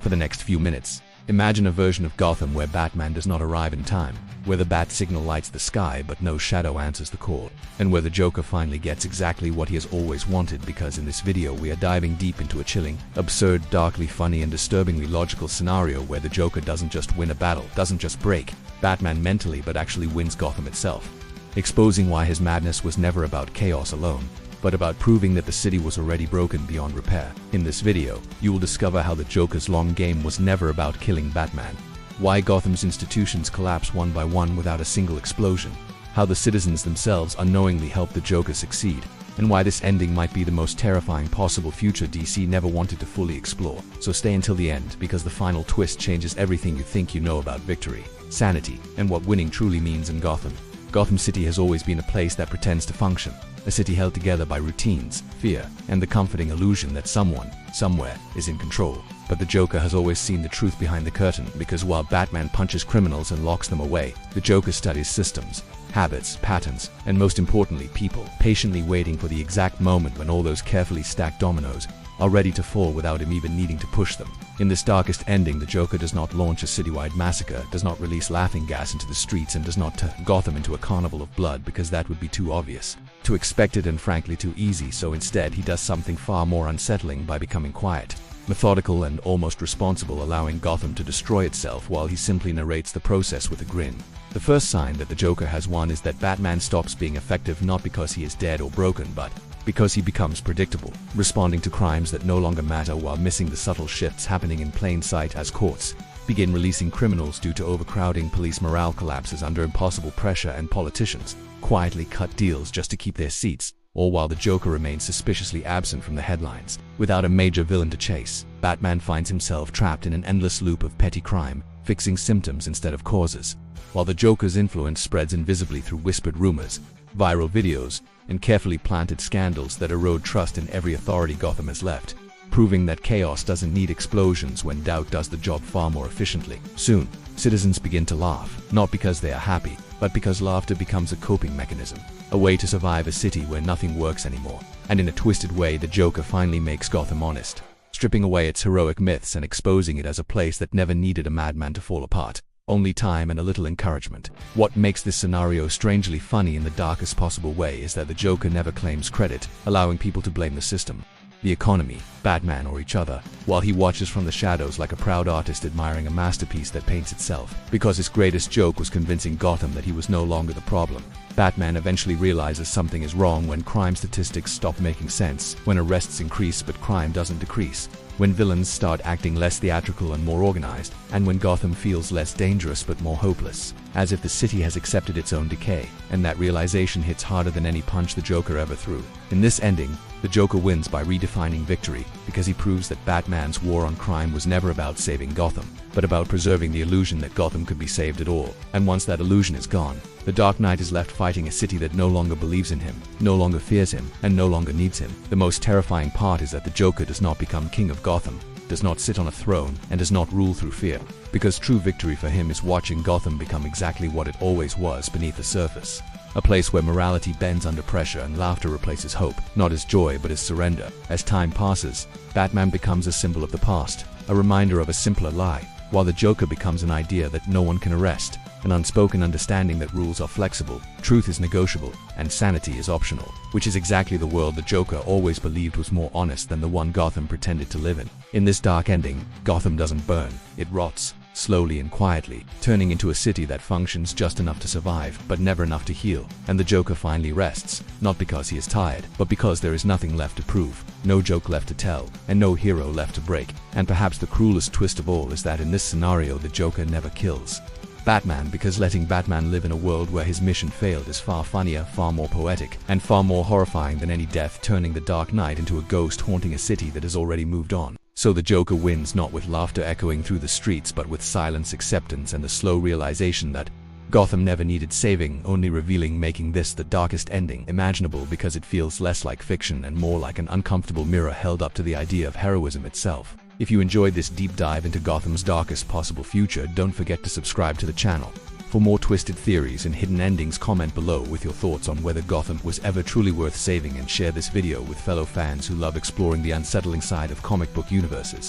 For the next few minutes, imagine a version of Gotham where Batman does not arrive in time, where the bat signal lights the sky but no shadow answers the call, and where the Joker finally gets exactly what he has always wanted, because in this video we are diving deep into a chilling, absurd, darkly funny and disturbingly logical scenario where the Joker doesn't just win a battle, doesn't just break Batman mentally, but actually wins Gotham itself, exposing why his madness was never about chaos alone, but about proving that the city was already broken beyond repair. In this video, you will discover how the Joker's long game was never about killing Batman, why Gotham's institutions collapse one by one without a single explosion, how the citizens themselves unknowingly helped the Joker succeed, and why this ending might be the most terrifying possible future DC never wanted to fully explore. So stay until the end, because the final twist changes everything you think you know about victory, sanity, and what winning truly means in Gotham. Gotham City has always been a place that pretends to function, a city held together by routines, fear, and the comforting illusion that someone, somewhere, is in control. But the Joker has always seen the truth behind the curtain, because while Batman punches criminals and locks them away, the Joker studies systems, habits, patterns, and most importantly, people, patiently waiting for the exact moment when all those carefully stacked dominoes are ready to fall without him even needing to push them. In this darkest ending, the Joker does not launch a citywide massacre, does not release laughing gas into the streets, and does not turn Gotham into a carnival of blood, because that would be too obvious, too expected, and frankly too easy. So instead, he does something far more unsettling by becoming quiet, methodical, and almost responsible, allowing Gotham to destroy itself while he simply narrates the process with a grin. The first sign that the Joker has won is that Batman stops being effective, not because he is dead or broken, but because he becomes predictable, responding to crimes that no longer matter while missing the subtle shifts happening in plain sight as courts begin releasing criminals due to overcrowding, police morale collapses under impossible pressure, and politicians quietly cut deals just to keep their seats, all while the Joker remains suspiciously absent from the headlines. Without a major villain to chase, Batman finds himself trapped in an endless loop of petty crime, fixing symptoms instead of causes, while the Joker's influence spreads invisibly through whispered rumors, viral videos, and carefully planted scandals that erode trust in every authority Gotham has left, proving that chaos doesn't need explosions when doubt does the job far more efficiently. Soon, citizens begin to laugh, not because they are happy, but because laughter becomes a coping mechanism, a way to survive a city where nothing works anymore. And in a twisted way, the Joker finally makes Gotham honest, stripping away its heroic myths and exposing it as a place that never needed a madman to fall apart. Only time and a little encouragement. What makes this scenario strangely funny in the darkest possible way is that the Joker never claims credit, allowing people to blame the system, the economy, Batman, or each other, while he watches from the shadows like a proud artist admiring a masterpiece that paints itself. Because his greatest joke was convincing Gotham that he was no longer the problem, Batman eventually realizes something is wrong when crime statistics stop making sense, when arrests increase but crime doesn't decrease, when villains start acting less theatrical and more organized, and when Gotham feels less dangerous but more hopeless, as if the city has accepted its own decay. And that realization hits harder than any punch the Joker ever threw. In this ending, the Joker wins by redefining victory, because he proves that Batman's war on crime was never about saving Gotham, but about preserving the illusion that Gotham could be saved at all. And once that illusion is gone, the Dark Knight is left fighting a city that no longer believes in him, no longer fears him, and no longer needs him. The most terrifying part is that the Joker does not become king of Gotham, does not sit on a throne, and does not rule through fear, because true victory for him is watching Gotham become exactly what it always was beneath the surface. A place where morality bends under pressure and laughter replaces hope, not as joy but as surrender. As time passes, Batman becomes a symbol of the past, a reminder of a simpler lie, while the Joker becomes an idea that no one can arrest, an unspoken understanding that rules are flexible, truth is negotiable, and sanity is optional, which is exactly the world the Joker always believed was more honest than the one Gotham pretended to live in. In this dark ending, Gotham doesn't burn, it rots, slowly and quietly, turning into a city that functions just enough to survive, but never enough to heal. And the Joker finally rests, not because he is tired, but because there is nothing left to prove, no joke left to tell, and no hero left to break. And perhaps the cruelest twist of all is that in this scenario the Joker never kills Batman, because letting Batman live in a world where his mission failed is far funnier, far more poetic, and far more horrifying than any death, turning the Dark Knight into a ghost haunting a city that has already moved on. So the Joker wins not with laughter echoing through the streets, but with silence, acceptance, and the slow realization that Gotham never needed saving, only revealing, making this the darkest ending imaginable, because it feels less like fiction and more like an uncomfortable mirror held up to the idea of heroism itself. If you enjoyed this deep dive into Gotham's darkest possible future, don't forget to subscribe to the channel. For more twisted theories and hidden endings, comment below with your thoughts on whether Gotham was ever truly worth saving, and share this video with fellow fans who love exploring the unsettling side of comic book universes.